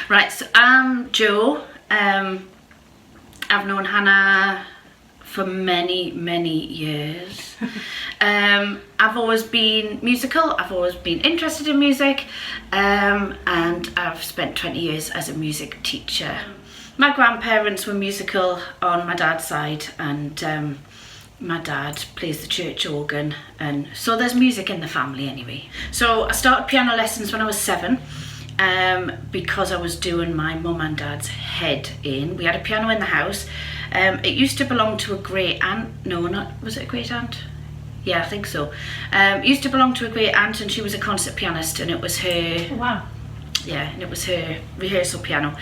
Right, so I'm Jo. I've known Hannah for many, many years. I've always been musical, I've always been interested in music, and I've spent 20 years as a music teacher. My grandparents were musical on my dad's side, and my dad plays the church organ, and so there's music in the family anyway. So I started piano lessons when I was 7. Because I was doing my mum and dad's head in. We had a piano in the house. It used to belong to a great aunt. No, was it a great aunt? Yeah, I think so. It used to belong to a great aunt, and she was a concert pianist, and it was her. Oh, wow. Yeah, and it was her rehearsal piano.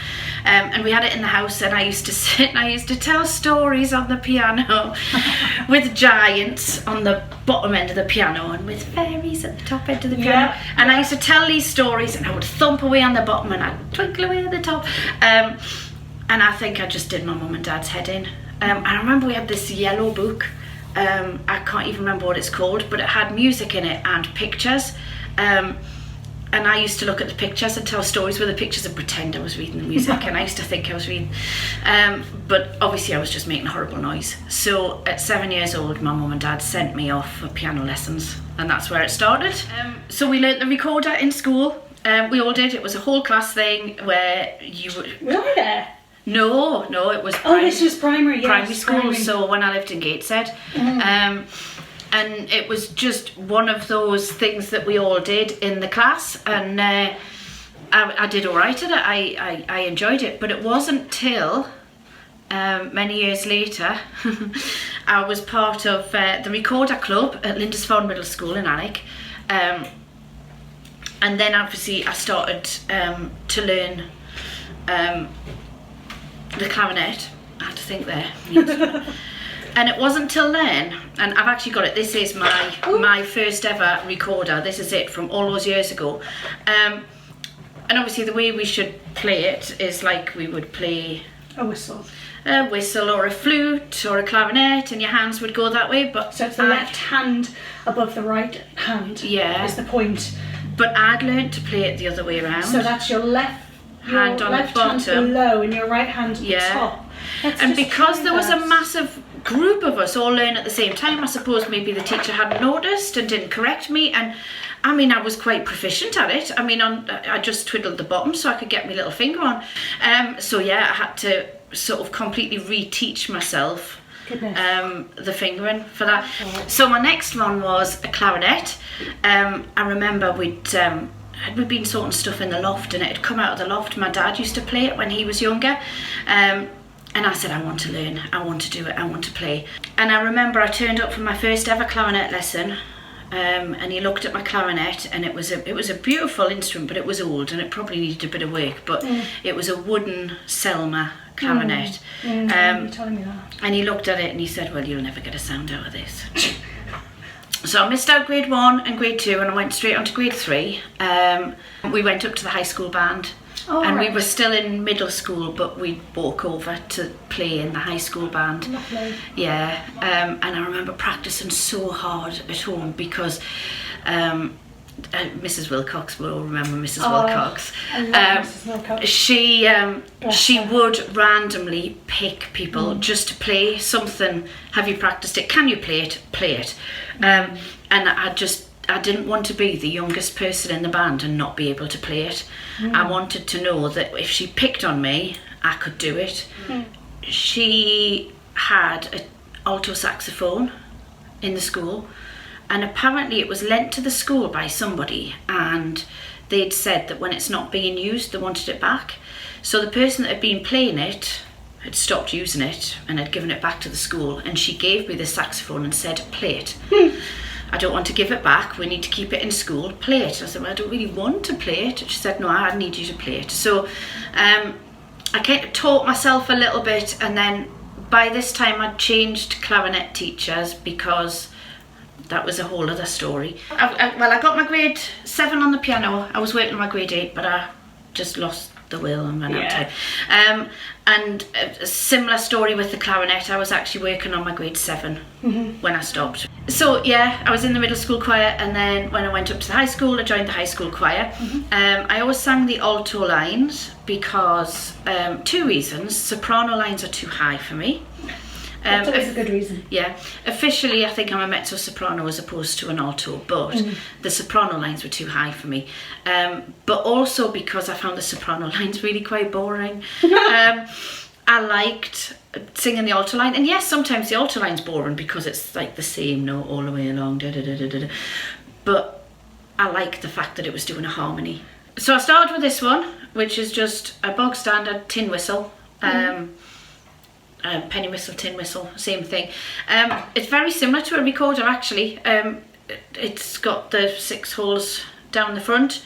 And we had it in the house, and I used to sit and I used to tell stories on the piano with giants on the bottom end of the piano and with fairies at the top end of the piano. Yeah. And I used to tell these stories, and I would thump away on the bottom and I'd twinkle away at the top. And I think I just did my mum and dad's head in. I remember we had this yellow book. I can't even remember what it's called, but it had music in it and pictures. And I used to look at the pictures and tell stories with the pictures and pretend I was reading the music, and I used to think I was reading. But obviously I was just making a horrible noise. So at 7 years old, my mum and dad sent me off for piano lessons, and that's where it started. So we learnt the recorder in school. We all did. It was a whole class thing where you would... Were there? No, it was this was primary, yes. Primary school, primary. So when I lived in Gateshead. And it was just one of those things that we all did in the class, and I did all right at it. I enjoyed it, but it wasn't till many years later I was part of the recorder club at Lindisfarne Middle School in Alnwick, and then obviously I started to learn the clarinet. I had to think there. And it wasn't till then, and I've actually got it, this is my first ever recorder. This is it from all those years ago. And obviously the way we should play it is like we would play a whistle or a flute or a clarinet, and your hands would go that way. But so it's the left hand above the right hand. Yeah, is the point. But I'd learned to play it the other way around. So that's your left hand on the bottom, hand below, and your right hand at the top. And because there was a massive group of us all learn at the same time, I suppose maybe the teacher hadn't noticed and didn't correct me, and I mean I was quite proficient at it. I mean I just twiddled the bottom so I could get my little finger on. So yeah, I had to sort of completely reteach myself the fingering for that. So my next one was a clarinet. I remember we'd been sorting stuff in the loft, and it had come out of the loft. My dad used to play it when he was younger. And I said, I want to learn, I want to do it, I want to play. And I remember I turned up for my first ever clarinet lesson, and he looked at my clarinet, and it was a beautiful instrument, but it was old and it probably needed a bit of work. But it was a wooden Selma clarinet. You're telling me that. And he looked at it and he said, well, you'll never get a sound out of this. So I missed out grade 1 and grade 2, and I went straight on to grade 3. We went up to the high school band. And we were still in middle school, but we'd walk over to play in the high school band. Lovely. Yeah, and I remember practicing so hard at home because Mrs. Wilcox, we'll all remember Mrs. Wilcox. I love Mrs. Wilcox. She would randomly pick people just to play something. Have you practiced it? Can you play it? Play it. And I didn't want to be the youngest person in the band and not be able to play it. I wanted to know that if she picked on me, I could do it. She had an alto saxophone in the school, and apparently it was lent to the school by somebody, and they'd said that when it's not being used, they wanted it back. So the person that had been playing it had stopped using it and had given it back to the school, and she gave me the saxophone and said, play it. I don't want to give it back, we need to keep it in school, play it. I said, well, I don't really want to play it. She said, no, I need you to play it. So I kind of taught myself a little bit, and then by this time I'd changed clarinet teachers because that was a whole other story. I got my grade 7 on the piano. I was working on my grade 8, but I just lost the will and ran out of time. And a similar story with the clarinet. I was actually working on my grade 7 when I stopped. So yeah, I was in the middle school choir, and then when I went up to the high school, I joined the high school choir. I always sang the alto lines because 2 reasons. Soprano lines are too high for me. That's always a good reason. Yeah, officially I think I'm a mezzo soprano as opposed to an alto, but the soprano lines were too high for me. But also because I found the soprano lines really quite boring. I liked singing the alto line, and yes, sometimes the alto line's boring because it's like the same note all the way along, but I like the fact that it was doing a harmony. So I started with this one, which is just a bog standard tin whistle. Penny whistle, tin whistle, same thing. It's very similar to a recorder actually. It's got the 6 holes down the front.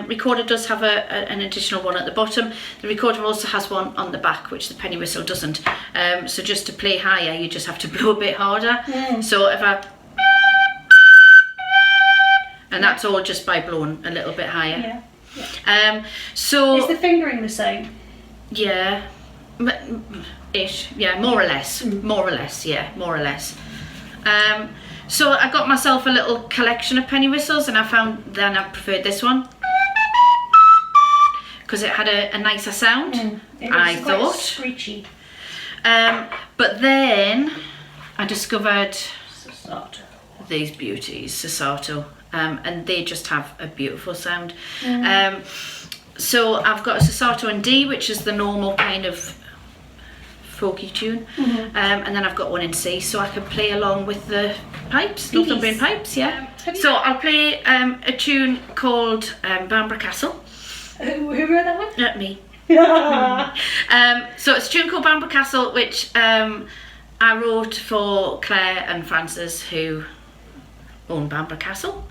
Recorder does have an additional one at the bottom. The recorder also has one on the back, which the penny whistle doesn't. So just to play higher, you just have to blow a bit harder. So if I... And that's all just by blowing a little bit higher. So... Is the fingering the same? Yeah. Ish, yeah, more or less, more or less. So I got myself a little collection of penny whistles, and I found then I preferred this one because it had a nicer sound. I thought. Screechy. But then I discovered Sassato. these beauties, Sassato, and they just have a beautiful sound. So I've got a Sassato in D, which is the normal kind of folky tune, and then I've got one in C, so I can play along with the pipes, Northumbrian pipes. So I'll play a tune called Bamborough Castle. Who wrote that one? Me. So it's a tune called Bamborough Castle, which I wrote for Claire and Francis, who own Bamborough Castle.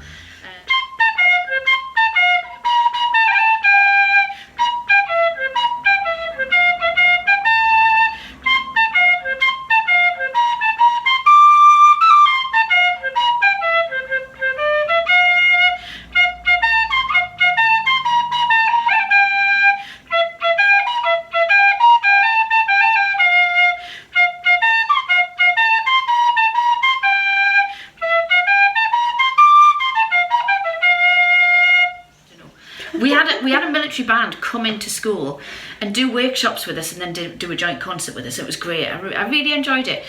We had a military band come into school and do workshops with us, and then do a joint concert with us. It was great. I really enjoyed it.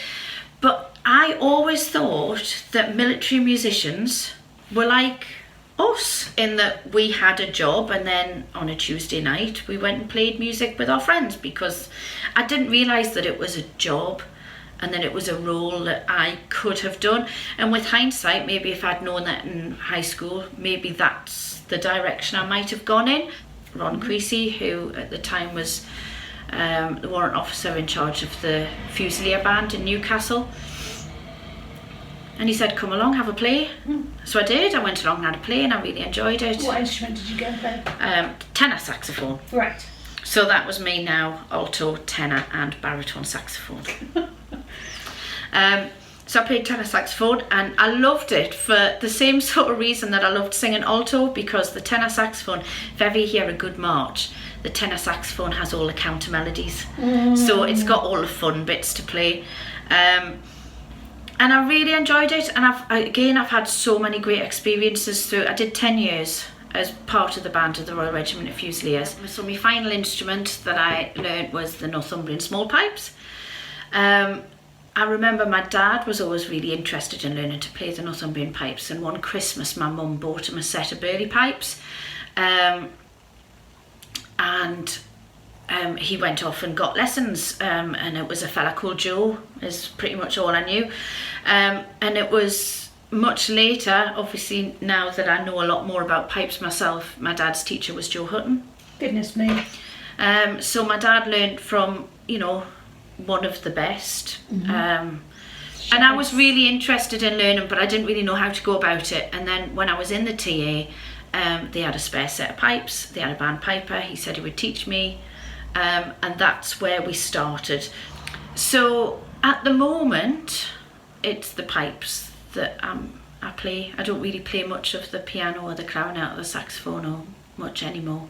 But I always thought that military musicians were like us, in that we had a job, and then on a Tuesday night we went and played music with our friends, because I didn't realise that it was a job and that it was a role that I could have done. And with hindsight, maybe if I'd known that in high school, maybe that's the direction I might have gone in. Ron Creasy, who at the time was the warrant officer in charge of the Fusilier band in Newcastle, and he said, come along, have a play. So I did. I went along and had a play, and I really enjoyed it. What instrument did you go and play? Tenor saxophone. Right. So that was me now, alto, tenor and baritone saxophone. So I played tenor saxophone, and I loved it for the same sort of reason that I loved singing alto, because the tenor saxophone, if ever you hear a good march, the tenor saxophone has all the counter melodies. So it's got all the fun bits to play. And I really enjoyed it, and I've had so many great experiences through. I did 10 years as part of the band of the Royal Regiment of Fusiliers. So my final instrument that I learned was the Northumbrian small pipes. I remember my dad was always really interested in learning to play the Northumbrian pipes, and one Christmas my mum bought him a set of Burley pipes, and he went off and got lessons, and it was a fella called Joe, is pretty much all I knew. And it was much later, obviously now that I know a lot more about pipes myself, my dad's teacher was Joe Hutton. Goodness me. So my dad learned from, one of the best. And I was really interested in learning, but I didn't really know how to go about it. And then when I was in the TA, they had a spare set of pipes. They had a band piper. He said he would teach me, and that's where we started. So at the moment, it's the pipes that I play. I don't really play much of the piano or the clarinet or the saxophone or much anymore.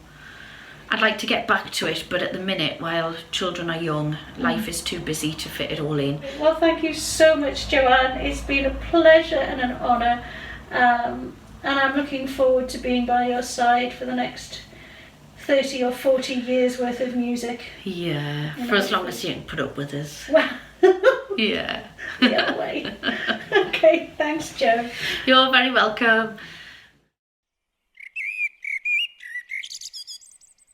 I'd like to get back to it, but at the minute, while children are young, life is too busy to fit it all in. Well, thank you so much, Joanne. It's been a pleasure and an honour. And I'm looking forward to being by your side for the next 30 or 40 years worth of music. Yeah, for as long as you can put up with us. Well, Yeah. the other way. Okay, thanks, Jo. You're very welcome.